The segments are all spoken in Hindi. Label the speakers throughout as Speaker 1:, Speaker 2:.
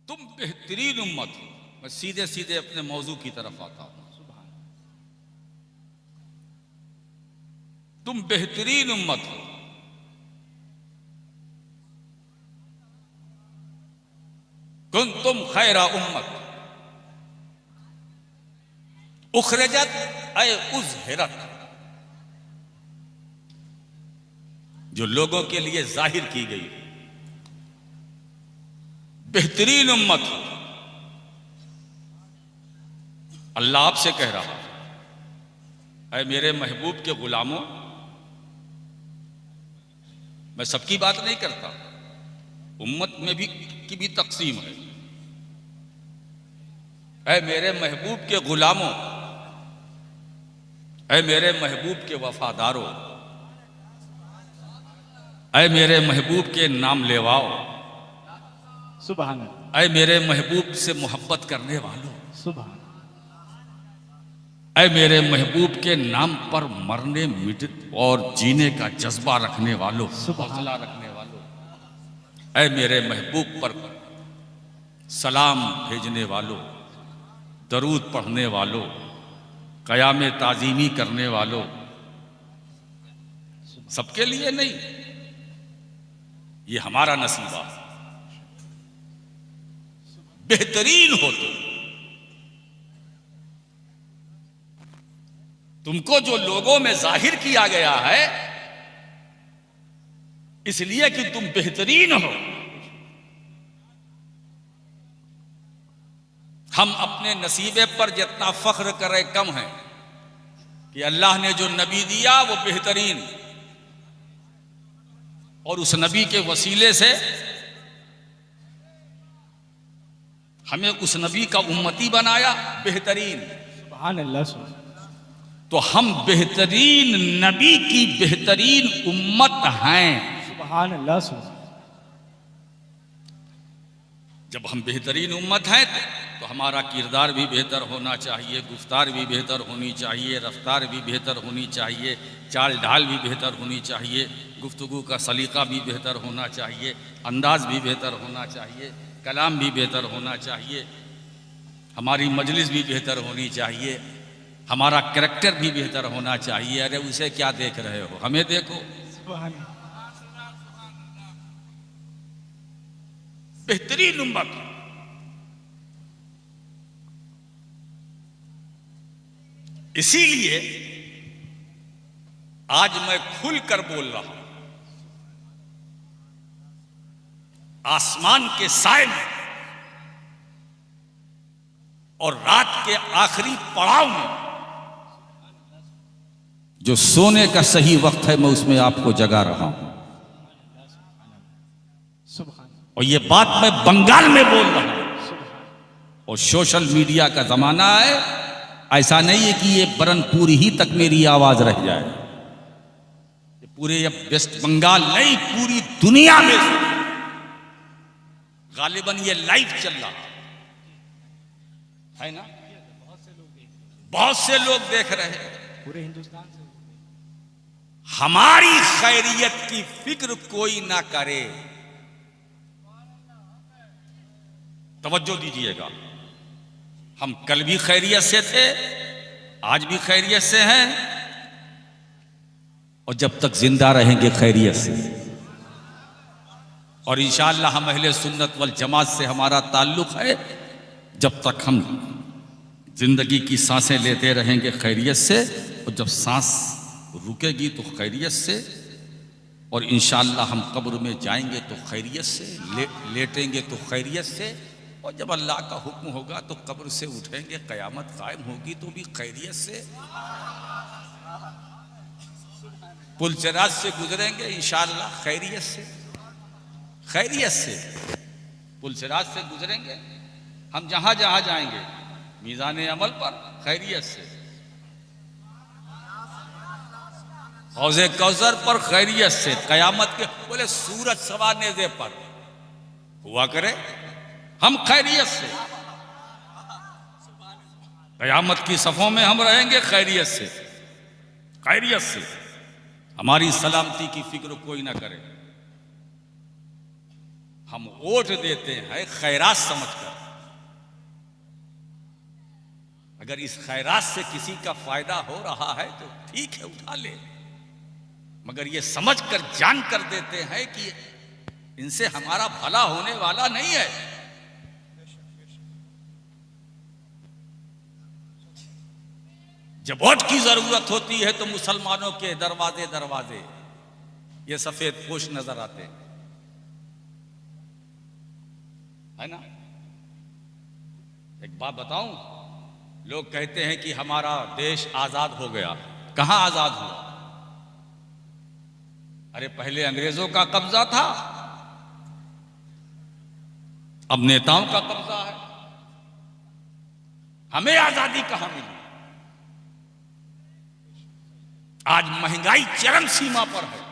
Speaker 1: तुम बेहतरीन उम्मत हो। मैं सीधे सीधे अपने मौजू की तरफ आता हूं। तुम बेहतरीन उम्मत हो। कुंतुम खैरा उम्मत उखरजत अय उज़हिरत, जो लोगों के लिए जाहिर की गई। बेहतरीन उम्मत हो। अल्लाह आपसे कह रहा है, ऐ मेरे महबूब के गुलामों, मैं सबकी बात नहीं करता, उम्मत में भी की भी तकसीम है। ऐ मेरे महबूब के गुलामों, ऐ मेरे महबूब के वफादारों, ऐ मेरे महबूब के नाम लेवाओ,
Speaker 2: सुभान अल्लाह,
Speaker 1: ऐ मेरे महबूब से मोहब्बत करने वालों,
Speaker 2: सुभान,
Speaker 1: ऐ मेरे महबूब के नाम पर मरने मिट और जीने का जज्बा रखने वालों, हौसला रखने वालों, ऐ मेरे महबूब पर सलाम भेजने वालों, दरूद पढ़ने वालों, क़याम ताज़ीमी करने वालों। सबके लिए नहीं, ये हमारा नसीबा। बेहतरीन हो तुमको जो लोगों में जाहिर किया गया है, इसलिए कि तुम बेहतरीन हो। हम अपने नसीबे पर जितना फख्र करें कम है कि अल्लाह ने जो नबी दिया वो बेहतरीन, और उस नबी के वसीले से हमें उस नबी का उम्मती बनाया बेहतरीन।
Speaker 2: सुभान अल्लाह, सुभान,
Speaker 1: तो हम बेहतरीन नबी की बेहतरीन उम्मत हैं।
Speaker 2: सुभान अल्लाह, सुभान।
Speaker 1: जब हम बेहतरीन उम्मत हैं तो हमारा किरदार भी बेहतर होना चाहिए, गुफ्तार भी बेहतर होनी चाहिए, रफ्तार भी बेहतर होनी चाहिए, चाल ढाल भी बेहतर होनी चाहिए, गुफ्तगू का सलीका भी बेहतर होना चाहिए, अंदाज भी बेहतर होना चाहिए, कलाम भी बेहतर होना चाहिए, हमारी मजलिस भी बेहतर होनी चाहिए, हमारा कैरेक्टर भी बेहतर होना चाहिए। अरे उसे क्या देख रहे हो, हमें देखो।
Speaker 2: सुभान,
Speaker 1: बेहतरीन उम्मत। इसीलिए आज मैं खुलकर बोल रहा हूं। आसमान के साए में और रात के आखिरी पड़ाव में जो सोने का सही वक्त है, मैं उसमें आपको जगा रहा हूं।
Speaker 2: सुभान,
Speaker 1: और ये बात मैं बंगाल में बोल रहा हूं। और सोशल मीडिया का जमाना है, ऐसा नहीं है कि ये बरनपुर ही तक मेरी आवाज रह जाए। ये पूरे वेस्ट बंगाल नहीं, पूरी दुनिया में गालिबन ये लाइव चल रहा है ना। बहुत से लोग देख रहे हैं।
Speaker 2: पूरे हिंदुस्तान से।
Speaker 1: हमारी खैरियत की फिक्र कोई ना करे। तवज्जो दीजिएगा, हम कल भी खैरियत से थे, आज भी खैरियत से हैं, और जब तक जिंदा रहेंगे खैरियत से। और इंशाअल्लाह हम अहले सुन्नत वल जमात से हमारा ताल्लुक है। जब तक हम जिंदगी की सांसें लेते रहेंगे खैरियत से, और जब सांस रुकेगी तो खैरियत से, और इंशाअल्लाह हम कब्र में जाएंगे तो खैरियत से, लेटेंगे तो खैरियत से, और जब अल्लाह का हुक्म होगा तो कब्र से उठेंगे, क़यामत कायम होगी तो भी खैरियत से। पुलचराज से गुजरेंगे इंशाअल्लाह खैरियत से, खैरियत से। पुलचराज से गुजरेंगे हम, जहां जहां जाएंगे मीज़ान अमल पर खैरियत से, हौज़े कौसर पर खैरियत से, क़यामत के बोले सूरज सवा नेज़े पर हुआ करे हम खैरियत से, क़यामत की सफ़ों में हम रहेंगे खैरियत से, खैरियत से। हमारी सलामती की फिक्र कोई ना करे। हम वोट देते हैं खैरात समझकर। अगर इस खैरात से किसी का फायदा हो रहा है तो ठीक है, उठा ले, मगर ये समझकर जान कर देते हैं कि इनसे हमारा भला होने वाला नहीं है। जब वोट की जरूरत होती है तो मुसलमानों के दरवाजे दरवाजे ये सफेद पोश नजर आते हैं, है ना। एक बात बताऊं, लोग कहते हैं कि हमारा देश आजाद हो गया। कहां आजाद हुआ? अरे पहले अंग्रेजों का कब्जा था, अब नेताओं का कब्जा है। हमें आजादी कहां मिली? आज महंगाई चरम सीमा पर है,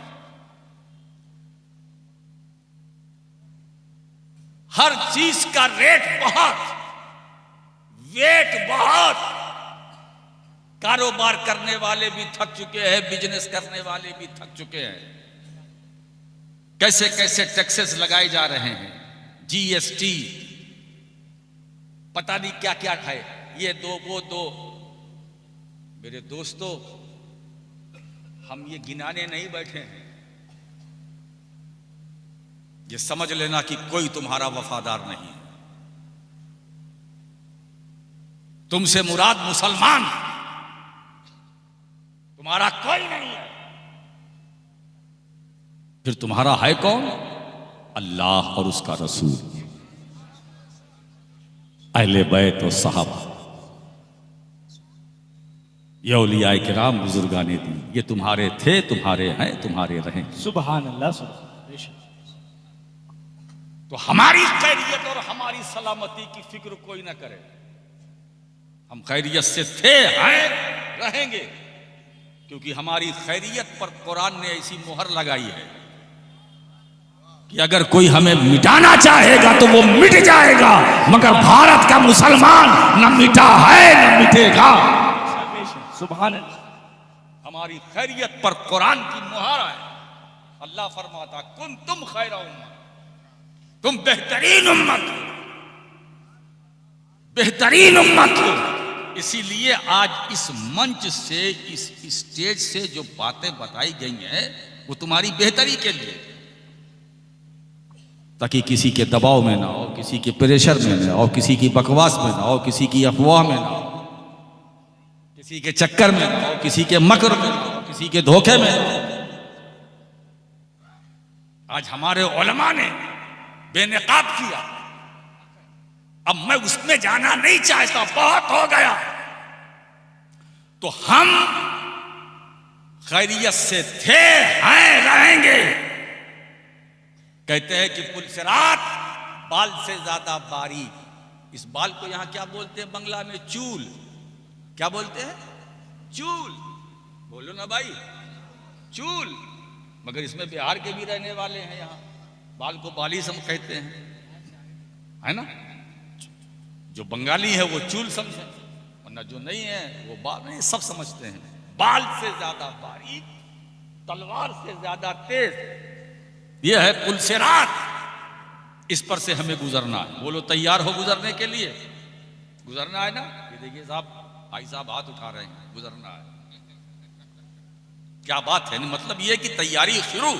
Speaker 1: हर चीज का रेट बहुत, वेट बहुत। कारोबार करने वाले भी थक चुके हैं, बिजनेस करने वाले भी थक चुके हैं। कैसे कैसे टैक्सेस लगाए जा रहे हैं, जीएसटी, पता नहीं क्या क्या है, ये दो वो दो। मेरे दोस्तों, हम ये गिनाने नहीं बैठे हैं। ये समझ लेना कि कोई तुम्हारा वफादार नहीं है। तुमसे मुराद मुसलमान, तुम्हारा कोई नहीं है। फिर तुम्हारा है कौन? अल्लाह और उसका रसूल, अहले बैत और सहाबा, ये औलियाए किराम, बुजुर्गाने दी, ये तुम्हारे थे, तुम्हारे हैं, तुम्हारे रहें।
Speaker 2: सुभान अल्लाह, सुभान। बेशक।
Speaker 1: तो हमारी खैरियत और हमारी सलामती की फिक्र कोई ना करे। हम खैरियत से थे, हैं, रहेंगे, क्योंकि हमारी खैरियत पर कुरान ने ऐसी मोहर लगाई है कि अगर कोई हमें मिटाना चाहेगा तो वो मिट जाएगा, मगर भारत का मुसलमान न मिटा है न मिटेगा।
Speaker 2: सुभान अल्लाह।
Speaker 1: हमारी खैरियत पर कुरान की मुहर है। अल्लाह फरमाता, कुन तुम खैरा उम्मत, तुम बेहतरीन उम्मत हो, बेहतरीन उम्मत हो। इसीलिए आज इस मंच से, इस स्टेज से जो बातें बताई गई हैं वो तुम्हारी बेहतरी के लिए, ताकि किसी के दबाव में ना हो, किसी के प्रेशर में ना हो, किसी की बकवास में ना हो, किसी की अफवाह में ना हो, किसी के चक्कर में ना हो, किसी के मकर में ना हो, किसी के धोखे में ना हो। आज हमारे उलमा ने बेनकाब किया, अब मैं उसमें जाना नहीं चाहता, बहुत हो गया। तो हम खैरियत से थे, हैं, रहेंगे। कहते हैं कि पुलसिरात बाल से ज्यादा बारीक। इस बाल को यहां क्या बोलते हैं बंगला में? चूल। क्या बोलते हैं? चूल। बोलो ना भाई, चूल। मगर इसमें बिहार के भी रहने वाले हैं, यहां बाल को बाली सम कहते हैं, है ना। जो बंगाली है वो चूल समझे, वरना जो नहीं है वो बाल नहीं, सब समझते हैं। बाल से ज्यादा बारीक, तलवार से ज्यादा तेज, ये है पुलसिरात। इस पर से हमें गुजरना है। बोलो तैयार हो गुजरने के लिए? गुजरना है ना। ये देखिए साहब, भाई साहब हाथ उठा रहे हैं, गुजरना है। क्या बात है, मतलब ये कि तैयारी शुरू,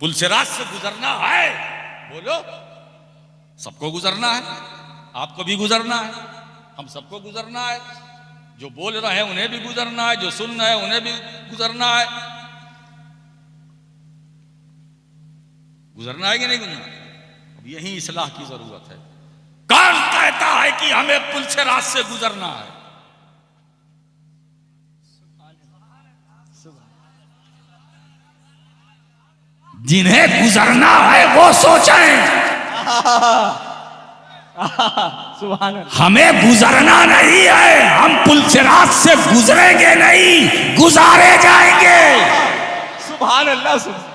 Speaker 1: पुलसिरात से गुजरना है। बोलो, सबको गुजरना है, आपको भी गुजरना है, हम सबको गुजरना है। जो बोल रहे हैं उन्हें भी गुजरना है, जो सुन रहे हैं उन्हें भी गुजरना है। गुजरना है कि नहीं गुजरना? अब यही इस्लाह की जरूरत है। कौन कहता है कि हमें पुलसिरात से गुजरना है? जिन्हें गुजरना है वो सोचें।
Speaker 2: सुभान अल्लाह।
Speaker 1: हमें गुजरना नहीं है, हम पुलसिरात से गुजरेंगे नहीं, गुजारे जाएंगे।
Speaker 2: सुभान अल्लाह, सुभान।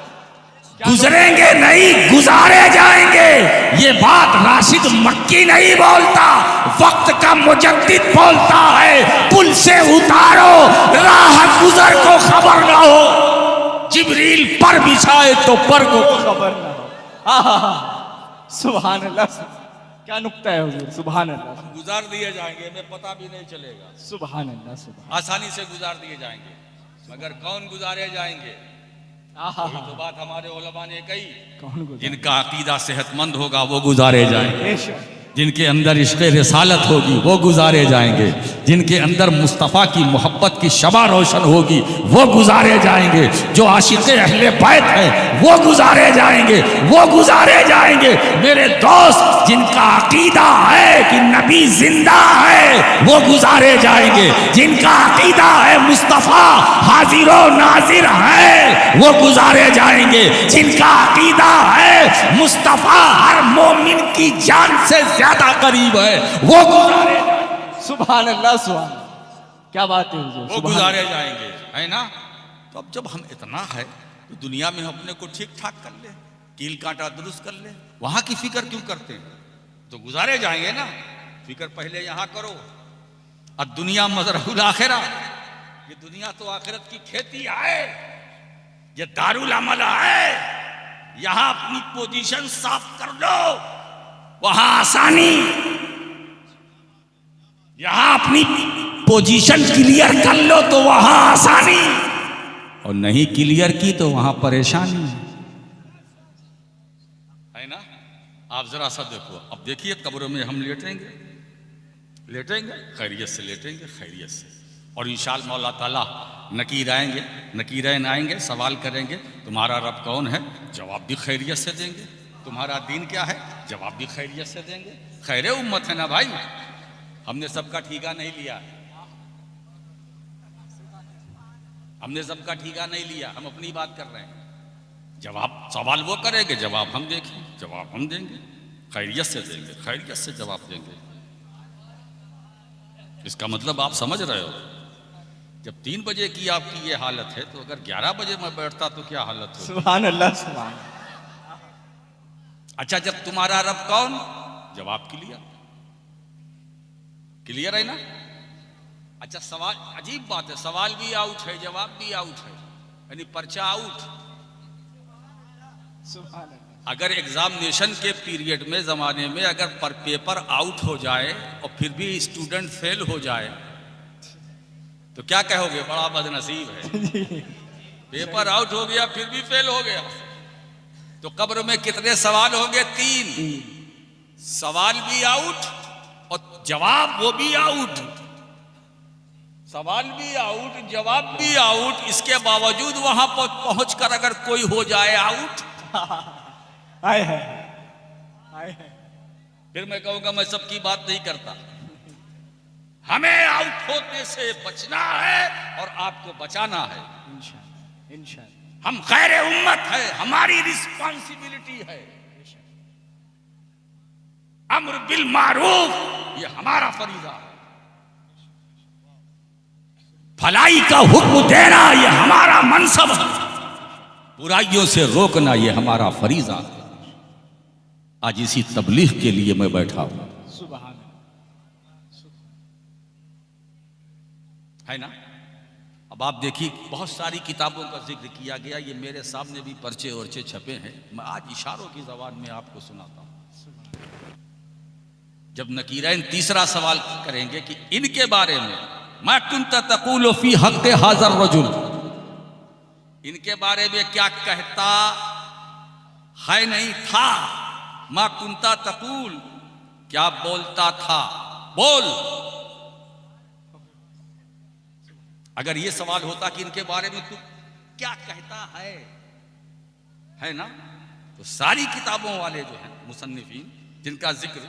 Speaker 1: गुजरेंगे नहीं, गुजारे जाएंगे। ये बात राशिद मक्की नहीं बोलता, वक्त का मुजद्दिद बोलता है। पुल से उतारो, राह गुजर को खबर ना हो। जिब्रील पर बिछाए तो पर को
Speaker 2: खबर ना हो। सुभान अल्लाह। क्या नुक्ता है हुजूर, सुभान अल्लाह,
Speaker 1: गुजार दिए जाएंगे, हमें पता भी नहीं चलेगा,
Speaker 2: सुभान अल्लाह, सुभान।
Speaker 1: आसानी से गुजार दिए जाएंगे। मगर कौन गुजारे जाएंगे? यही तो बात हमारे उलमा ने कही,
Speaker 2: कौन गुजार?
Speaker 1: जिनका अकीदा सेहतमंद होगा वो गुजारे जाएंगे,
Speaker 2: बेशक,
Speaker 1: जिनके अंदर इश्क़ रिसालत होगी वो गुजारे जाएंगे, जिनके अंदर मुस्तफ़ा की मोहब्बत की शमा रोशन होगी वो गुजारे जाएंगे, जो आशिक़ अहले बैत है वो गुजारे जाएंगे, वो गुजारे जाएंगे। मेरे दोस्त, जिनका अकीदा है कि नबी जिंदा है वो गुजारे जाएंगे, जिनका अकीदा है मुस्तफ़ा हाजिर व नाजिर है वो गुजारे जाएंगे, जिनका अकीदा है मुस्तफ़ा हर मोमिन की जान से ज्यादा करीब है वो गुजारे,
Speaker 2: सुभान अल्लाह, सुभान। क्या बात है हुजूर,
Speaker 1: वो
Speaker 2: सुभान
Speaker 1: गुजारे जाएंगे, है ना? तो अब जब हम इतना है तो दुनिया में हम अपने को ठीक ठाक कर ले, कील कांटा दुरुस्त कर ले, वहां की फिक्र क्यों करते हैं? तो गुजारे जाएंगे ना। फिक्र पहले यहां करो। अब दुनिया मजरहुल आखिरा, ये दुनिया तो आखिरत की खेती है, ये दारुल अमल है। यहां अपनी पोजीशन साफ कर लो, वहां आसानी। यहां अपनी पोजीशन क्लियर कर लो तो वहां आसानी, और नहीं क्लियर की तो वहां परेशानी, है ना? आप जरा सा देखो, अब देखिए कब्रों में हम लेटेंगे, लेटेंगे खैरियत से, लेटेंगे खैरियत से, और इंशाअल्लाह मौला ताला नकीर आएंगे, नकीरैन आएंगे, सवाल करेंगे तुम्हारा रब कौन है, जवाब भी खैरियत से देंगे। तुम्हारा दीन क्या है, जवाब भी खैरियत से देंगे। खैर उम्मत है ना भाई, हमने सबका ठीका नहीं लिया, हमने सबका ठीका नहीं लिया, हम अपनी बात कर रहे हैं। जवाब सवाल वो करेंगे, जवाब हम देखेंगे, जवाब हम देंगे, खैरियत से देंगे, खैरियत से जवाब देंगे। इसका मतलब आप समझ रहे हो, जब 3 बजे की आपकी ये हालत है तो अगर 11 बजे मैं बैठता तो क्या हालत हो?
Speaker 2: सुभान अल्लाह, सुभान।
Speaker 1: अच्छा, जब तुम्हारा रब कौन, जवाब क्लियर, क्लियर है ना? अच्छा, सवाल, अजीब बात है, सवाल भी आउट है, जवाब भी आउट है, यानी पर्चा आउट।
Speaker 2: सुभान अल्लाह।
Speaker 1: अगर एग्जामिनेशन के पीरियड में जमाने में अगर पर पेपर आउट हो जाए और फिर भी स्टूडेंट फेल हो जाए तो क्या कहोगे? बड़ा बदनसीब है, पेपर आउट हो गया फिर भी फेल हो गया। तो कब्र में कितने सवाल होंगे? 3 सवाल भी आउट और जवाब वो भी आउट, सवाल भी आउट, जवाब भी आउट। इसके बावजूद वहां पर पहुंचकर अगर कोई हो जाए आउट,
Speaker 2: आए है, आए है।
Speaker 1: फिर मैं कहूंगा मैं सबकी बात नहीं करता। हमें आउट होने से बचना है और आपको बचाना है।
Speaker 2: इंशाअल्लाह, इंशाअल्लाह।
Speaker 1: हम खैर उम्मत है, हमारी रिस्पॉन्सिबिलिटी है। अम्र बिल मारूफ ये हमारा फरीजा है, भलाई का हुक्म देना ये हमारा मनसब है, बुराइयों से रोकना ये हमारा फरीजा है। आज इसी तबलीग के लिए मैं बैठा हूं,
Speaker 2: सुभान
Speaker 1: है ना? अब आप देखिए, बहुत सारी किताबों का जिक्र किया गया, ये मेरे सामने भी पर्चे वर्चे छपे हैं, मैं आज इशारों की जबान में आपको सुनाता हूं। जब नकीरैन तीसरा सवाल करेंगे कि इनके बारे में, मा कुंत तक़ूलु फी हक़्क़ हाज़र रजुल, इनके बारे में क्या कहता है नहीं था, मा कुंता तक़ूल, क्या बोलता था, बोल। अगर ये सवाल होता कि इनके बारे में तू क्या कहता है ना, तो सारी किताबों वाले जो हैं मुसन्निफीन, जिनका जिक्र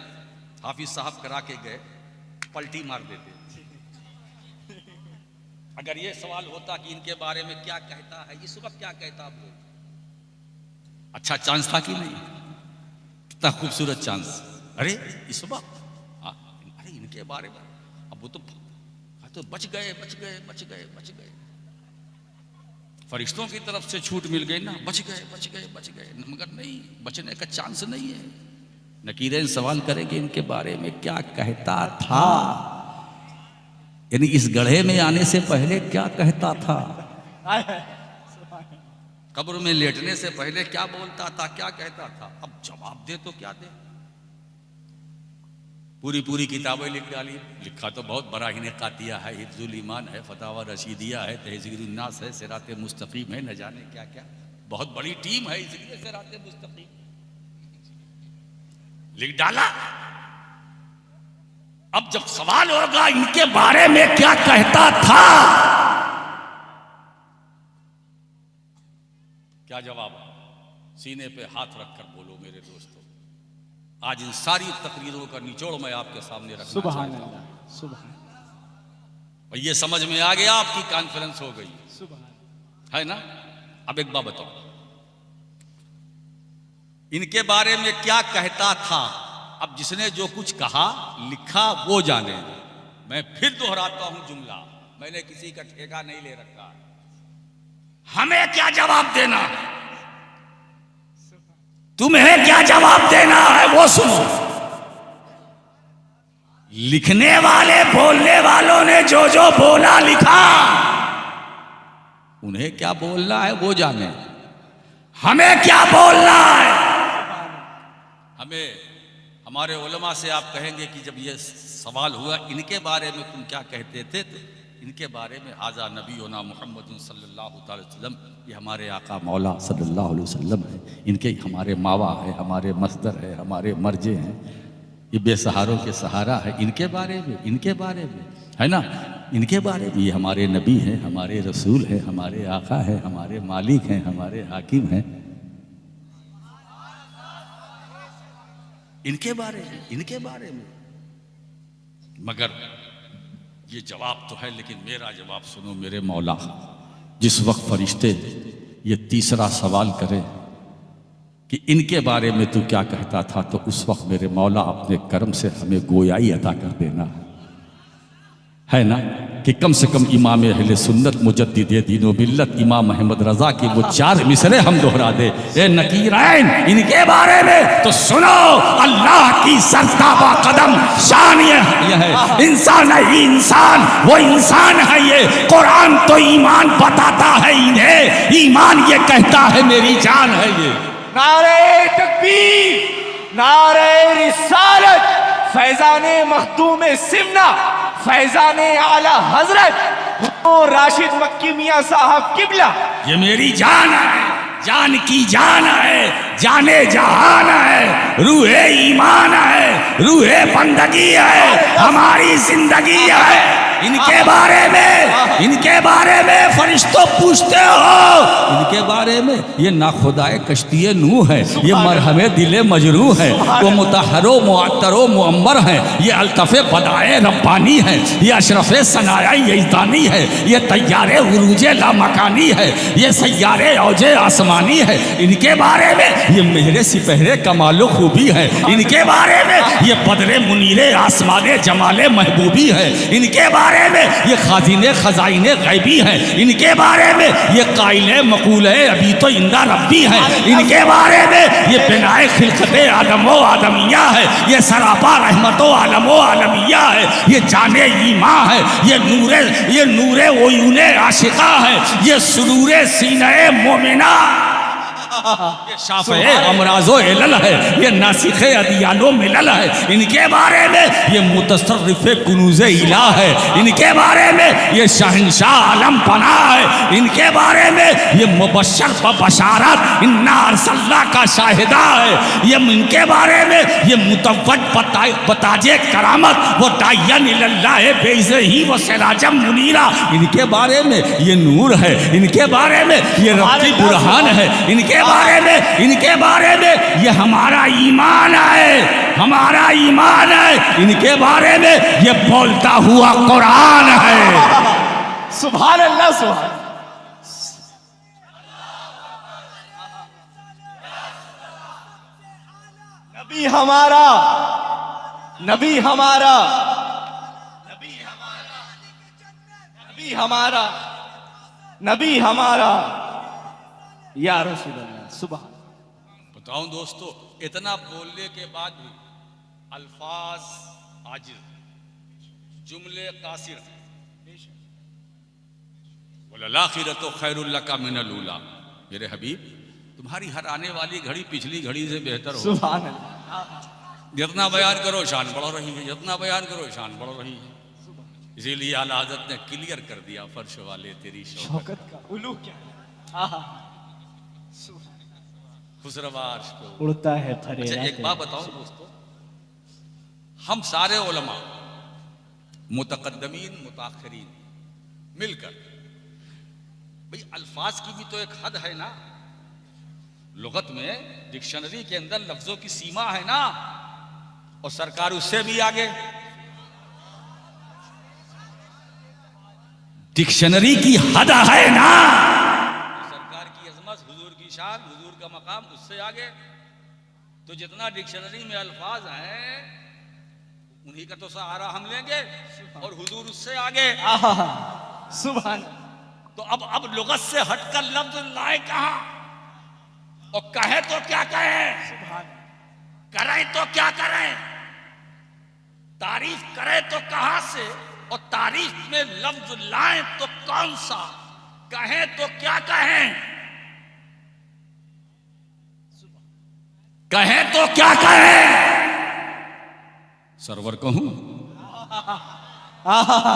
Speaker 1: हाफिज साहब करा के गए, पलटी मार देते। अगर ये सवाल होता कि इनके बारे में क्या कहता है, इस वक्त क्या कहता, बोल। अच्छा चांस था कि नहीं? कितना खूबसूरत चांस। अरे इस वक्त, अरे इनके बारे में, अब वो तो बच गए, बच गए, बच गए, बच गए, फरिश्तों की तरफ से छूट मिल गई ना, बच गए, बच गए, बच गए। मगर नहीं, बचने का चांस नहीं है। नकीरैन सवाल करेंगे इनके बारे में क्या कहता था, यानी इस गढ़े में आने से पहले क्या कहता था। कब्र में लेटने से पहले क्या बोलता था, क्या कहता था, अब जवाब दे तो क्या दे। पूरी पूरी किताबें लिख डाली, लिखा तो बहुत बड़ा ही ने कातिया है, हिफ्जुल ईमान है, फतावा रशीदिया है, तहजीरुन नास है, सिराते मुस्तकीम है, न जाने क्या क्या, बहुत बड़ी टीम है, इसलिए सिराते मुस्तकीम लिख डाला। अब जब सवाल होगा इनके बारे में क्या कहता था, क्या जवाब? सीने पे हाथ रखकर बोलो मेरे दोस्तों। आज इन सारी तकरीरों का निचोड़ मैं आपके सामने रखना
Speaker 2: सुभान
Speaker 1: चाहता हूं।
Speaker 2: अल्लाह, सुभान।
Speaker 1: और ये समझ में आ गया, आपकी कॉन्फ्रेंस हो गई
Speaker 2: सुभान।
Speaker 1: है ना। अब एक बात बताओ, इनके बारे में क्या कहता था। अब जिसने जो कुछ कहा लिखा वो जाने। मैं फिर दोहराता हूं जुमला, मैंने किसी का ठेका नहीं ले रखा। हमें क्या जवाब देना है, तुम्हें क्या जवाब देना है वो सुनो। लिखने वाले बोलने वालों ने जो जो बोला लिखा, उन्हें क्या बोलना है वो जाने। हमें क्या बोलना है। हमें हमारे उलमा से आप कहेंगे कि जब ये सवाल हुआ इनके बारे में तुम क्या कहते थे, तो इनके बारे में हाजा नबीना मोहम्मद सल्लल्लाहु अलैहि वसल्लम, ये हमारे आका मौला सल्लल्लाहु अलैहि वसल्लम है, इनके हमारे मावा है, हमारे मस्दर है, हमारे मर्जे हैं, ये बेसहारों के सहारा है। इनके बारे में है ना, इनके बारे में ये हमारे नबी हैं, हमारे रसूल हैं, हमारे आका हैं, हमारे मालिक हैं, हमारे हाकिम हैं। इनके बारे में मगर ये जवाब तो है, लेकिन मेरा जवाब सुनो मेरे मौला। जिस वक्त फरिश्ते ये तीसरा सवाल करें कि इनके बारे में तू क्या कहता था, तो उस वक्त मेरे मौला अपने कर्म से हमें गोयाई अता कर देना है ना, कि कम से कम इमाम अहले सुन्नत मुजद्दिद दीनो मिल्लत इमाम अहमद रजा की वो 4 मिसरे हम दोहरा दे। ए नकीरैन, इनके बारे में तो सुनो, अल्लाह की सरताबा कदम शान ये है, इंसान है ही इंसान, वो इंसान है ये। कुरान तो ईमान बताता है इन्हें, ईमान ये कहता है मेरी जान है ये।
Speaker 2: नारे तकबीर, नारे रिसालत, फैजाने मखदूम सिमना, फैजाने आला हजरत राशिद मक्की मियां साहब किबला,
Speaker 1: ये मेरी जान है, जान की जान है, जाने जहान है, रूहे ईमान है, रूहे बंदगी है, हमारी जिंदगी है। इनके बारे में फरिश्तों पूछते हो, इनके बारे में ये नाखुदाए कश्तिए नूह है, ये मरहमे दिले मजरू है, वो मुतहरो मुअत्तरो मुअम्मर है, ये अल्तफ़े बदाए रब्बानी है, ये अशरफ़े सनाया यज़दानी है, ये तैयारे उरूजे लामकानी है, ये सैयारे औजे आसमानी है। इनके बारे में ये मेरे सिपहरे कमालो खूबी है, इनके बारे में ये बदरे मुनीरे आसमाने जमाले महबूबी है, इनके बारे में ये खाजिने खजाइने गैबी है, इनके बारे में ये काइले मकूले अभी तो इंदा रब्बी है, इनके बारे में ये बिनाए खिलकते आदमो आदमिया है, ये सरापा रहमतो आलमो आलमिया है, ये जाने ईमा है, ये नूरे ओयूने आशिका है, ये सुरूरे सीने मोमिना, ये शाफ़े अमराज़ो इलल है, ये नासिखे अदियालो मिलल है। इनके बारे में ये मुतसर्रिफ़े कुनूज़े इला है, इनके बारे में ये शहंशाह आलम पना है, इनके बारे में ये मुबश्शर व बशारत इन्ना अरसलना का शाहिदा है, ये इनके बारे में ये मुतव्वज बताजे करामत वो दायन इलल्लाह बेइज़े ही वो सिराजम मुनीरा, इनके बारे में ये नूर है, इनके बारे में ये रब्बी बुरहान है, इनके बारे में ये हमारा ईमान है, हमारा ईमान है, इनके बारे में ये बोलता हुआ कुरान है।
Speaker 2: सुभान अल्लाह, सुभान। नबी हमारा, नबी हमारा, नबी हमारा, नबी हमारा, नबी हमारा, या रसूल अल्लाह। सुभान।
Speaker 1: बताऊं दोस्तों, इतना बोलने के बाद भी अल्फाज आजिज, जुमले कासिर, वलल आखिरतु खैरुल लका मिनल ऊला, मेरे हबीब, तुम्हारी हर आने वाली घड़ी पिछली घड़ी से बेहतर हो।
Speaker 2: सुभान अल्लाह।
Speaker 1: जितना बयान करो शान बढ़ रही है, जितना बयान करो शान बढ़ रही है। इसीलिए आला हज़रत ने क्लियर कर दिया, फर्श वाले तेरी शौकत
Speaker 2: शौकत का उलू क्या है? आहा।
Speaker 1: खुसरवाश को
Speaker 2: उड़ता है
Speaker 1: अच्छा
Speaker 2: फरेरा
Speaker 1: एक बात बताओ दोस्तों, हम सारे उलमा मुतकद्दमीन मुताखिरीन मिलकर, भाई अल्फाज की भी तो एक हद है ना, लुगत में डिक्शनरी के अंदर लफ्जों की सीमा है ना, और सरकार उससे भी आगे। डिक्शनरी की हद है ना, सरकार की अजमत, हुजूर की शान, हुजूर का मकाम उससे आगे। तो जितना डिक्शनरी में अल्फाज हैं उन्हीं का तो सहारा हम लेंगे, और हुजूर उससे आगे।
Speaker 2: आहा। सुभान।
Speaker 1: तो अब लुगत से हटकर लफ्ज लाए कहां, और कहे तो क्या कहें,
Speaker 2: सुभान।
Speaker 1: करें तो क्या करें, तारीफ करें तो कहां से, और तारीफ में लफ्ज लाएं तो कौन सा, कहें तो क्या कहें, कहें तो क्या कहें। सरवर कहूं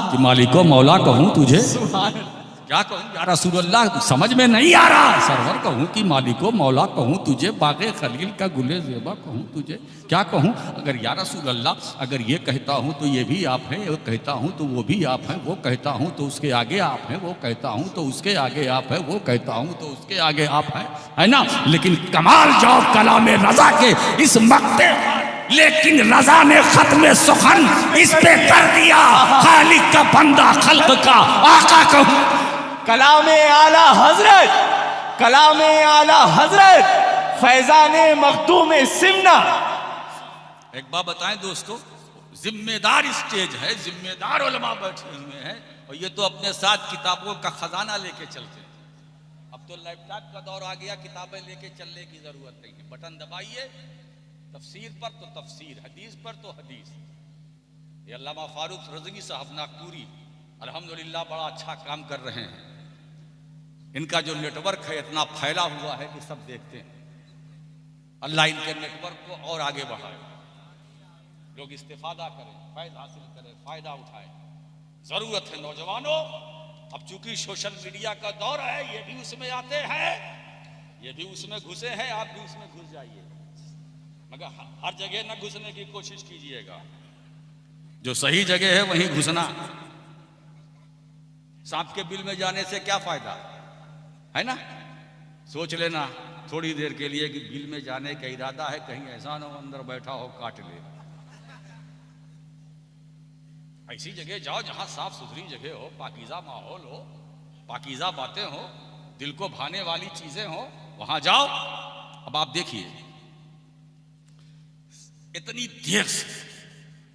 Speaker 1: कि मालिको मौला कहूं तुझे,
Speaker 2: सुभान।
Speaker 1: क्या कहूं या रसूल अल्लाह, समझ में नहीं आ रहा। सरवर कहूं कि मालिको मौला कहूं तुझे, बागे खलील का गुले ज़ेबा कहूं तुझे, क्या कहूं। अगर या रसूल अल्लाह, अगर ये कहता हूं तो ये भी आप हैं, वो कहता हूं तो वो भी आप हैं, वो कहता हूं तो उसके आगे आप हैं, वो कहता हूं तो उसके आगे आप हैं, वो कहता हूं तो उसके आगे आप हैं, है ना। लेकिन कमाल जाओ कलाम रजा के इस मक्ते, लेकिन रजा ने खत्म सुखन इस पे कर दिया, खालिक का बंदा खल्क का आका कहूं।
Speaker 2: कलामे आला हजरत, कलामे आला हजरत, फैजाने मखदूम सिमना।
Speaker 1: एक बात बताएं दोस्तों, जिम्मेदार स्टेज है, जिम्मेदार उलमा बैठे हुए हैं, और ये तो अपने साथ किताबों का खजाना लेके चलते हैं। अब तो लैपटॉप का दौर आ गया, किताबें लेके चलने की जरूरत नहीं है, बटन दबाइए, तफसीर पर तो तफसीर, हदीस पर तो हदीस। ये अल्लामा फारूक रज़वी साहब नागपुरी अल्हम्दुलिल्लाह बड़ा अच्छा काम कर रहे हैं। इनका जो नेटवर्क है इतना फैला हुआ है कि सब देखते हैं। अल्लाह इनके नेटवर्क को और आगे बढ़ाए, लोग इस्तेफादा करें, फायदा हासिल करें, फायदा उठाएं। जरूरत है नौजवानों, अब चूंकि सोशल मीडिया का दौर है, ये भी उसमें आते हैं, ये भी उसमें घुसे हैं, आप भी उसमें घुस जाइए, मगर हर जगह न घुसने की कोशिश कीजिएगा। जो सही जगह है वहीं घुसना। सांप के बिल में जाने से क्या फायदा है ना, सोच लेना थोड़ी देर के लिए कि बिल में जाने का इरादा है, कहीं ऐसा ना हो अंदर बैठा हो काट ले। ऐसी जगह जाओ जहां साफ सुथरी जगह हो, पाकीज़ा माहौल हो, पाकीज़ा बातें हो, दिल को भाने वाली चीजें हो, वहां जाओ। अब आप देखिए, इतनी देर से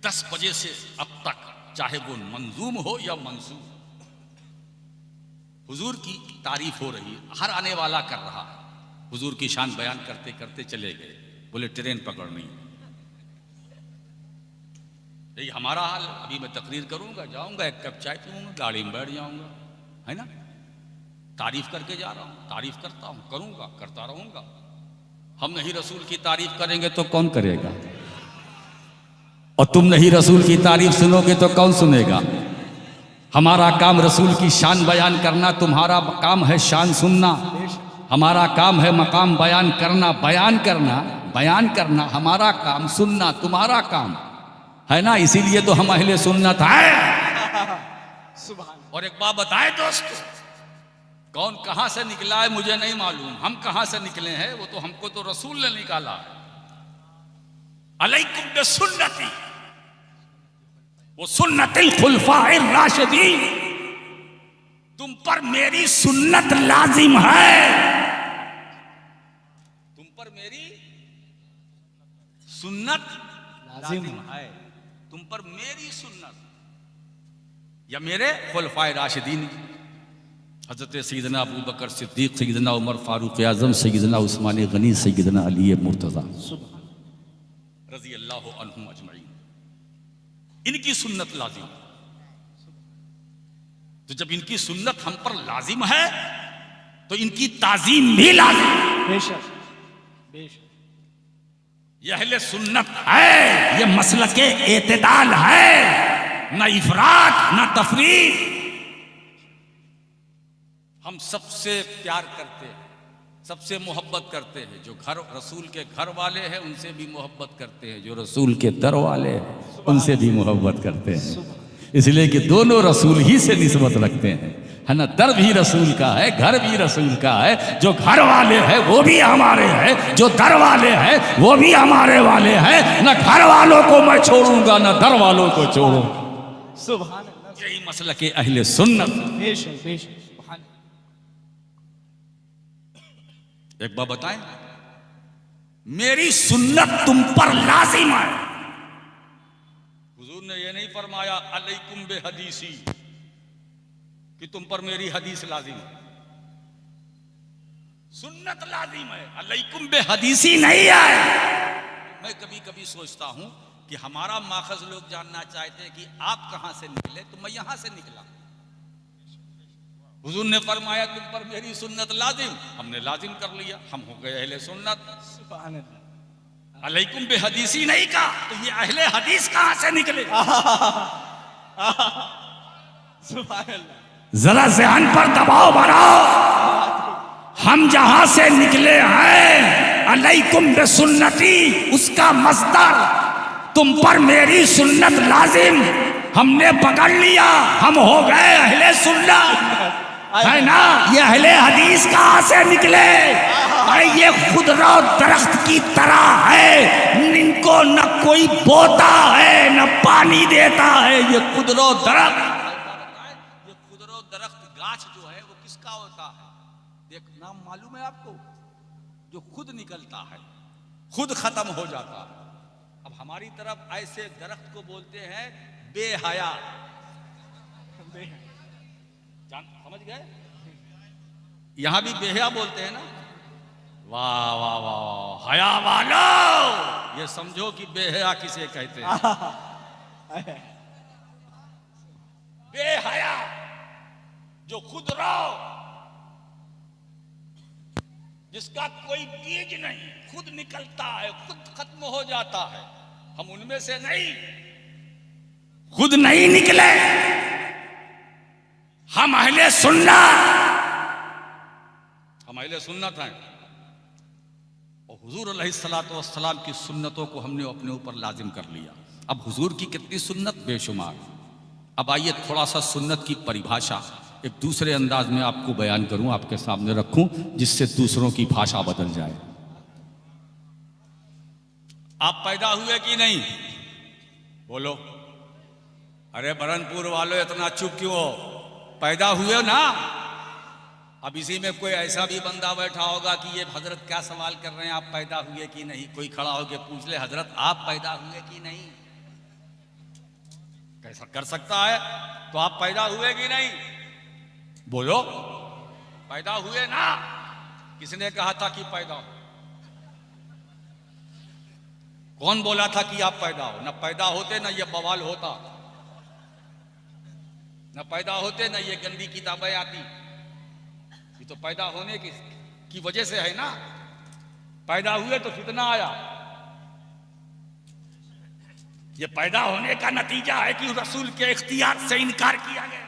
Speaker 1: 10 बजे से अब तक, चाहे वो मंजूम हो या मंसूब, हुजूर की तारीफ हो रही है, हर आने वाला कर रहा है। हुजूर की शान बयान करते करते चले गए, बोले ट्रेन पकड़नी। यही हमारा हाल। अभी मैं तकरीर करूंगा, जाऊंगा, एक कप चाय पीऊंगा, गाड़ी में बैठ जाऊंगा, है ना। तारीफ करके जा रहा हूं, तारीफ करता हूं, करूंगा, करता रहूंगा। हम नहीं रसूल की तारीफ करेंगे तो कौन करेगा, और तुम नहीं रसूल की तारीफ सुनोगे तो कौन सुनेगा। हमारा काम रसूल की शान बयान करना, तुम्हारा काम है शान सुनना। हमारा काम है मकाम बयान करना, बयान करना, बयान करना हमारा काम, सुनना तुम्हारा काम है ना। इसीलिए तो हम अहले सुन्नत हैं। और एक बात बताएं दोस्तों, कौन कहां से निकला है मुझे नहीं मालूम, हम कहां से निकले हैं वो तो हमको तो रसूल ने निकाला है। अलैकुम बिसुन्नती वो सुन्नतिल खुलफाइर राशिदीन, तुम पर मेरी सुन्नत लाजिम है, तुम पर मेरी सुन्नत लाजिम है, तुम पर मेरी सुन्नत या मेरे खुलफाए राशिदीन, हजरत सैयदना अबू बकर सिद्दीक, सैयदना उमर फारूक आजम, सैयदना उस्मान गनी, सैयदना अली मुर्तज़ा रज़ी अल्लाह अन्हुम अजमईन, इनकी सुन्नत लाजिम। तो जब इनकी सुन्नत हम पर लाजिम है तो इनकी ताजीम भी लाजिम।
Speaker 2: बेशक बेशक।
Speaker 1: ये अहले सुन्नत है, ये मसलके एतदाल है, न इफरात न तफरीत। हम सबसे प्यार करते हैं, सबसे मोहब्बत करते हैं। जो घर रसूल के घर वाले हैं उनसे भी मोहब्बत करते हैं, जो रसूल के दर वाले हैं उनसे भी मोहब्बत करते हैं। इसलिए कि दोनों रसूल ही से निस्बत रखते हैं, है ना। दर भी रसूल का है, घर भी रसूल का है। जो घर वाले हैं वो भी हमारे हैं, जो दर वाले हैं वो भी हमारे वाले हैं। न घर वालों को मैं छोड़ूंगा न दर वालों को छोड़ूंगा।
Speaker 2: सुभान अल्लाह।
Speaker 1: यही मसला के अहले सुन्नत।
Speaker 2: बेशक बेशक। सुभान।
Speaker 1: एक बार बताएं, मेरी सुन्नत तुम पर लाजिम है। हुजूर ने यह नहीं फरमाया अलैकुम बे हदीसी कि तुम पर मेरी हदीस लाजिम है। सुन्नत लाजिम है, अलैकुम बे हदीसी नहीं है। मैं कभी कभी सोचता हूं कि हमारा माखज लोग जानना चाहते हैं कि आप कहां से निकले, तो मैं यहां से निकला। हुजूर ने फरमाया तुम पर मेरी सुन्नत लाजिम, हमने लाजिम कर लिया, हम हो गए अहले सुन्नत।
Speaker 2: सुभान अल्लाह।
Speaker 1: अलैकुम बे हदीसी नहीं कहा, तो ये अहले हदीस कहां से निकले?
Speaker 2: सुभान अल्लाह।
Speaker 1: जरा ज़हन पर दबाव बनाओ। हम जहां से निकले हैं अलैकुम बे सुन्नती, उसका मस्दर तुम पर मेरी सुन्नत लाजिम, हमने पकड़ लिया, हम हो गए अहले सुन्नत, है ना। ये अहले हदीस कहां से निकले? अरे ये खुदरा दरख्त की तरह है, इनको न कोई बोता है न पानी देता है। ये खुदरा दरख्त, ये खुदरा दरख्त गाछ जो है वो किसका होता है? देख, नाम मालूम है आपको? जो खुद निकलता है, खुद खत्म हो जाता है। अब हमारी तरफ ऐसे दरख्त को बोलते हैं बेहया। समझ गए? यहां भी बेहया बोलते हैं ना। वाह वाह वाह, हया वालो, ये समझो कि बेहया किसे कहते हैं। बेहया जो खुद रहो, जिसका कोई बीज नहीं, खुद निकलता है, खुद खत्म हो जाता है। हम उनमें से नहीं, खुद नहीं निकले। हम अहले सुन्नत, हम अहले सुन्नत हैं। और हुजूर अलैहिस्सलातु वस्सलाम की सुन्नतों को हमने अपने ऊपर लाजिम कर लिया। अब हुजूर की कितनी सुन्नत, बेशुमार। अब आइए थोड़ा सा सुन्नत की परिभाषा एक दूसरे अंदाज में आपको बयान करूं, आपके सामने रखूं, जिससे दूसरों की भाषा बदल जाए। आप पैदा हुए कि नहीं? बोलो। अरे बरनपुर वालों इतना चुप क्यों हो? पैदा हुए ना। अब इसी में कोई ऐसा भी बंदा बैठा होगा कि ये हजरत क्या सवाल कर रहे हैं, आप पैदा हुए कि नहीं? कोई खड़ा होकर पूछ ले, हजरत आप पैदा हुए कि नहीं? कैसा कर सकता है? तो आप पैदा हुए कि नहीं? बोलो। पैदा हुए ना। किसने कहा था कि पैदा हो? कौन बोला था कि आप पैदा हो? न पैदा होते न ये बवाल होता, न पैदा होते न ये गंदी किताबें आती। ये तो पैदा होने की वजह से है ना। पैदा हुए तो फितना आया। ये पैदा होने का नतीजा है कि रसूल के इख्तियार से इनकार किया गया।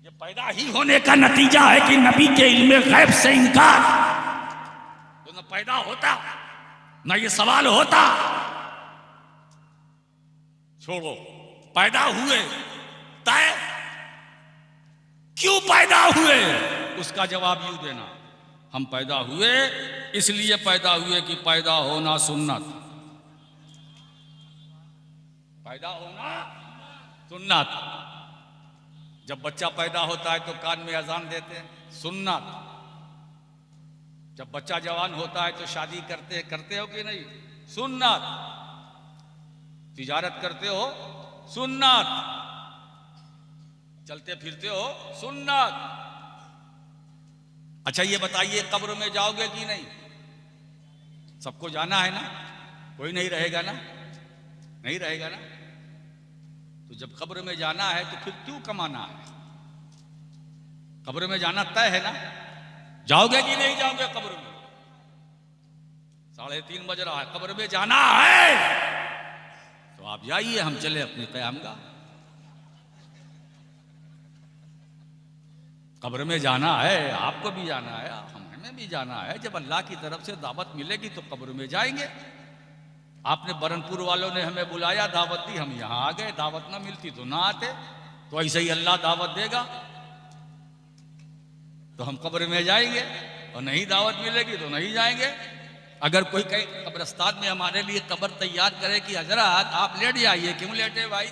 Speaker 1: ये पैदा ही होने का नतीजा है कि नबी के इल्मे गैब से इनकार। तो न पैदा होता न ये सवाल होता। छोड़ो, पैदा हुए तय, क्यों पैदा हुए उसका जवाब यूं देना। हम पैदा हुए इसलिए पैदा हुए कि पैदा होना सुन्नत, पैदा होना सुन्नत। जब बच्चा पैदा होता है तो कान में अजान देते हैं, सुन्नत। जब बच्चा जवान होता है तो शादी करते हो कि नहीं? सुन्नत। तिजारत करते हो, सुन्नत। चलते फिरते हो, सुन्नत। अच्छा ये बताइए, कब्र में जाओगे कि नहीं? सबको जाना है ना, कोई नहीं रहेगा ना, नहीं रहेगा ना। तो जब कब्र में जाना है तो फिर क्यों कमाना है? कब्र में जाना तय है ना? जाओगे कि नहीं जाओगे कब्र में? 3:30 बज रहा है, कब्र में जाना है तो आप जाइए, हम चले अपनी क़यामगाह। कब्र में जाना है, आपको भी जाना है, हमें भी जाना है। जब अल्लाह की तरफ से दावत मिलेगी तो कब्र में जाएंगे। आपने बरनपुर वालों ने हमें बुलाया, दावत दी, हम यहां आ गए। दावत ना मिलती तो ना आते। तो ऐसे ही अल्लाह दावत देगा तो हम कब्र में जाएंगे, और नहीं दावत मिलेगी तो नहीं जाएंगे। अगर कोई कहीं कब्रिस्तान में हमारे लिए कब्र तैयार करे कि हजरत आप लेट जाइए, क्यों लेटे भाई?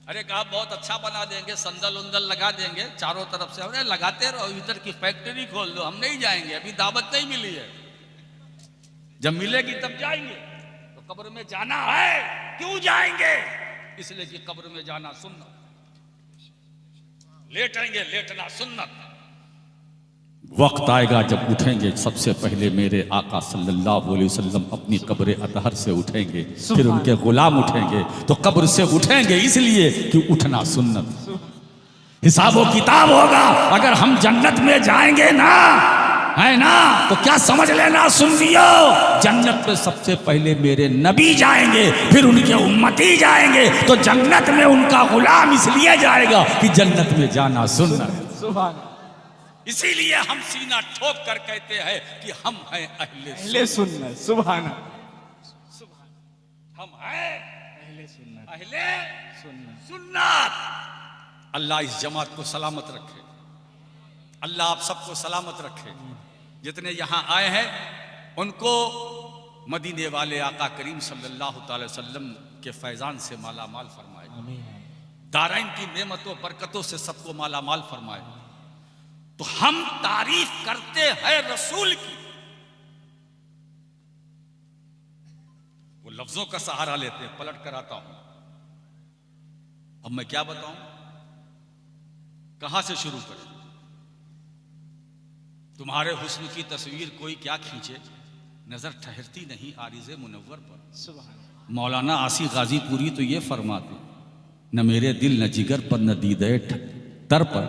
Speaker 1: अरे कहा बहुत अच्छा बना देंगे, संदल उंदल लगा देंगे चारों तरफ से। अरे लगाते रहो, इधर की फैक्ट्री खोल दो, हम नहीं जाएंगे, अभी दावत नहीं मिली है, जब मिलेगी तब जाएंगे। तो कब्र में जाना है, क्यों जाएंगे? इसलिए कि कब्र में जाना सुन्नत, लेटेंगे लेटना सुन्नत। वक्त आएगा जब उठेंगे, सबसे पहले मेरे आका सल्लल्लाहु अलैहि वसल्लम अपनी कब्र अतहर से उठेंगे, फिर उनके गुलाम उठेंगे। तो कब्र से उठेंगे इसलिए कि उठना सुन्नत। हिसाब व किताब होगा। अगर हम जन्नत में जाएंगे ना, है ना, तो क्या समझ लेना सुन्नियो, जन्नत में सबसे पहले मेरे नबी जाएंगे, फिर उनके उम्मती जाएंगे। तो जन्नत में उनका गुलाम इसलिए जाएगा कि जन्नत में जाना सुन्नत।
Speaker 2: सुभान।
Speaker 1: इसीलिए हम सीना ठोक कर कहते हैं कि हम हैं अहले
Speaker 2: सुन्नत। सुभान,
Speaker 1: हम हैं
Speaker 2: अहले सुन्नत,
Speaker 1: अहले
Speaker 2: सुन्नत।
Speaker 1: सुन्नत। अल्लाह इस जमात को सलामत रखे, अल्लाह आप सबको सलामत रखे। जितने यहाँ आए हैं उनको मदीने वाले आका करीम सल्लल्लाहु अलैहि वसल्लम के फैजान से माला माल फरमाए, दारैन की नेमतों बरकतों से सबको माला माल फरमाए। तो हम तारीफ करते हैं रसूल की, वो लफ्जों का सहारा लेते हैं। पलट कर आता हूं, अब मैं क्या बताऊं, कहां से शुरू करें? तुम्हारे हुस्न की तस्वीर कोई क्या खींचे, नजर ठहरती नहीं आरिज़े मुनव्वर पर। मौलाना आसी गाजीपुरी तो ये फरमाते, न मेरे दिल न जिगर पर न दीदे तर पर,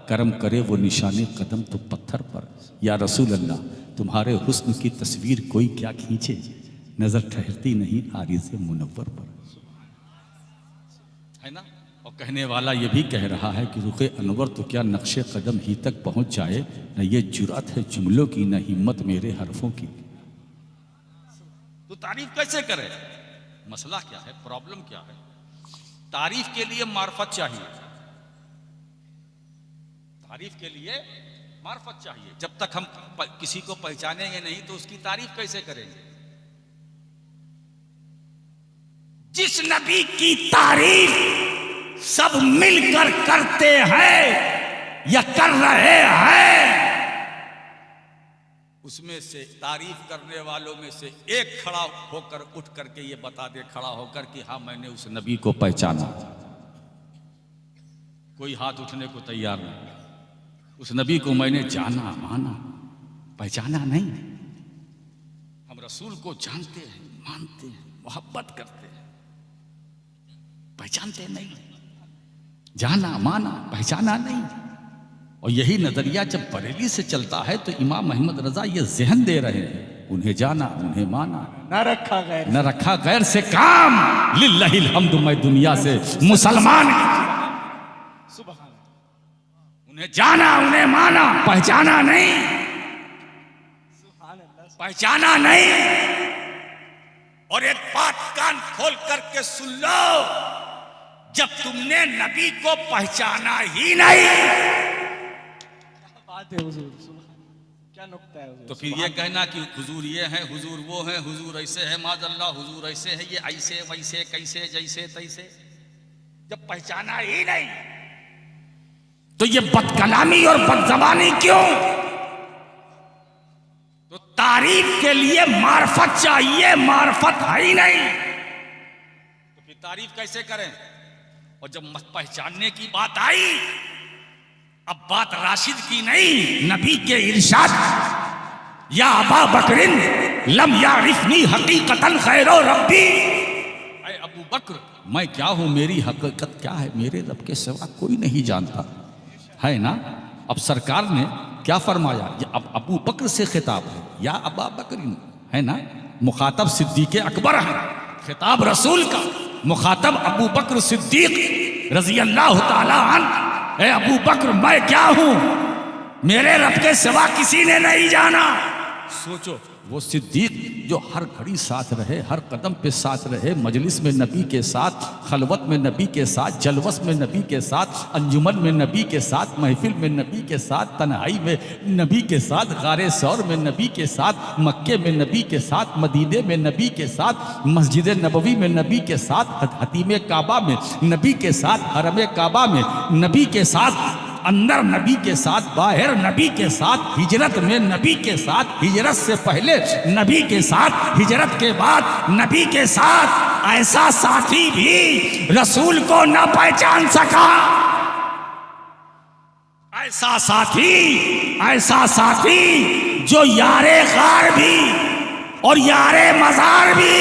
Speaker 1: करम करे वो निशाने कदम तो पत्थर पर। या रसूल अल्लाह, तुम्हारे हुस्न की तस्वीर कोई क्या खींचे, नजर ठहरती नहीं आरिज़े मुनव्वर पर, है ना। और कहने वाला ये भी कह रहा है कि रुखे अनवर तो क्या नक्शे कदम ही तक पहुंच जाए, न ये जुरात है जुमलों की, न हिम्मत मेरे हरफों की। तो तारीफ कैसे करें? मसला क्या है, प्रॉब्लम क्या है? तारीफ के लिए मार्फत चाहिए, तारीफ के लिए मार्फत चाहिए। जब तक हम किसी को पहचानेंगे नहीं तो उसकी तारीफ कैसे करेंगे? जिस नबी की तारीफ सब मिलकर करते हैं या कर रहे हैं, उसमें से तारीफ करने वालों में से एक खड़ा होकर उठ करके ये बता दे, खड़ा होकर कि हाँ मैंने उस नबी को पहचाना। कोई हाथ उठने को तैयार नहीं। उस नबी को मैंने जाना, माना, पहचाना नहीं। हम रसूल को जानते हैं, मानते हैं, मोहब्बत करते हैं, पहचानते नहीं। जाना, माना, पहचाना नहीं। और यही नजरिया जब बरेली से चलता है तो इमाम अहमद रजा ये ज़हन दे रहे हैं, उन्हें जाना, उन्हें माना, न रखा गैर से काम, लिल्लाहिल हम्दु, मैं दुनिया से मुसलमान। उन्हें जाना, उन्हें माना, पहचाना नहीं, पहचाना नहीं। और एक बात कान खोल करके सुन लो, जब तुमने नबी को पहचाना ही नहीं,
Speaker 2: क्या बात है हुजूर, क्या नुक्ता है हुजूर।
Speaker 1: तो फिर ये कहना कि हुजूर ये है, हुजूर वो है, हुजूर ऐसे है, माज़अल्लाह हुजूर ऐसे है, ये ऐसे वैसे कैसे जैसे तैसे, जब पहचाना ही नहीं तो ये बदकलामी और बदजबानी क्यों? तो तारीफ के लिए मार्फत चाहिए, मार्फत है ही नहीं तो फिर तारीफ कैसे करें? और जब पहचानने की बात आई, अब बात राशिद की नहीं, नबी के इरशाद, या अबा बकरिन लम यारिफनी हकीकतन खैरो रब्बी, ऐ अबू बकर मैं क्या हूं, मेरी हकीकत क्या है, मेरे रब के सिवा कोई नहीं जानता। है ना। अब सरकार ने क्या फरमाया, ये अब अबू बकर से खिताब है, या अबा बकरीन, है ना। मुखातब सिद्दीक अकबर है, खिताब रसूल का, मुखातब अबू बकर सिद्दीक रजी अल्लाह ताला अन्हु। ए अबू बकर, मैं क्या हूं, मेरे रब के सिवा किसी ने नहीं जाना। सोचो, वो सिद्दीक जो हर घड़ी साथ रहे, हर कदम पे साथ रहे, मजलिस में नबी के साथ, खलवत में नबी के साथ, जलवस में नबी के साथ, अंजुमन में नबी के साथ, महफिल में नबी के साथ, तन्हाई में नबी के साथ, गारे सौर में नबी के साथ, मक्के में नबी के साथ, मदीने में नबी के साथ, मस्जिद नबवी में नबी के साथ, हतीम काबा में नबी के साथ, हरम काबा में नबी के साथ, अंदर नबी के साथ, बाहर नबी के साथ, हिजरत में नबी के साथ, हिजरत से पहले नबी के साथ, हिजरत के बाद नबी के साथ। ऐसा साथी भी रसूल को न पहचान सका। ऐसा साथी जो यारे गार भी और यारे मजार भी,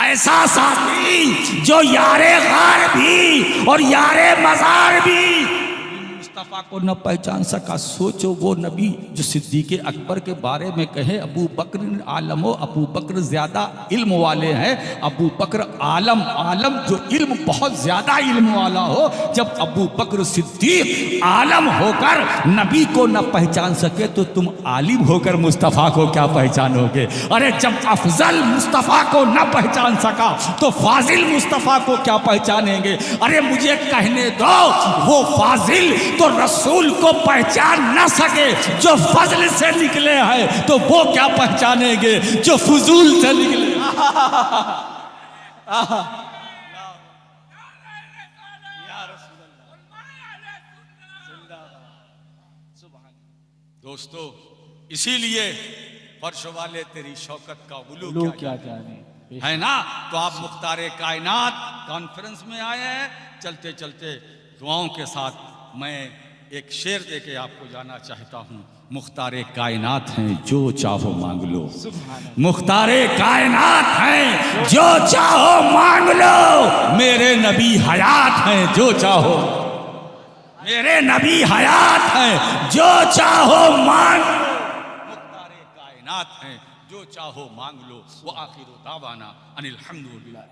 Speaker 1: ऐसा साथी जो यारे गार भी और यारे मजार भी मुस्तफा को न पहचान सका। सोचो, वो नबी जो सिद्दीक अकबर के बारे में कहे अबू बकर आलम हो, अबू बकर ज्यादा इल्म वाले हैं, अबू बकर आलम जो इल्म बहुत ज्यादा इल्म वाला हो। जब अबू बकर सिद्दीक आलम होकर नबी को न पहचान सके तो तुम आलिम होकर मुस्तफा को क्या पहचानोगे। अरे जब अफजल मुस्तफा को न पहचान सका तो फाजिल मुस्तफा को क्या पहचानेंगे। अरे मुझे कहने दो, वो फाजिल तो रसूल को पहचान न सके जो फजल से निकले हैं, तो वो क्या पहचानेंगे जो फजूल से निकले। दोस्तों, इसीलिए फर्श वाले तेरी शौकत का उलू क्या जाने, है ना। तो आप मुख्तारे कायनात कॉन्फ्रेंस में आए हैं। चलते चलते दुआओं के साथ मैं एक शेर दे के आपको जाना चाहता हूँ। मुख्तारे कायनात हैं, जो चाहो मांग लो। मुख्तारे कायनात हैं, जो चाहो मांग लो। मेरे नबी हयात हैं, जो चाहो, मेरे नबी हयात हैं, जो चाहो मांग लो। मुख्तारे कायनात हैं, जो चाहो मांग लो। वो आखिर दावाना अनिल हम्दुलिल्लाह।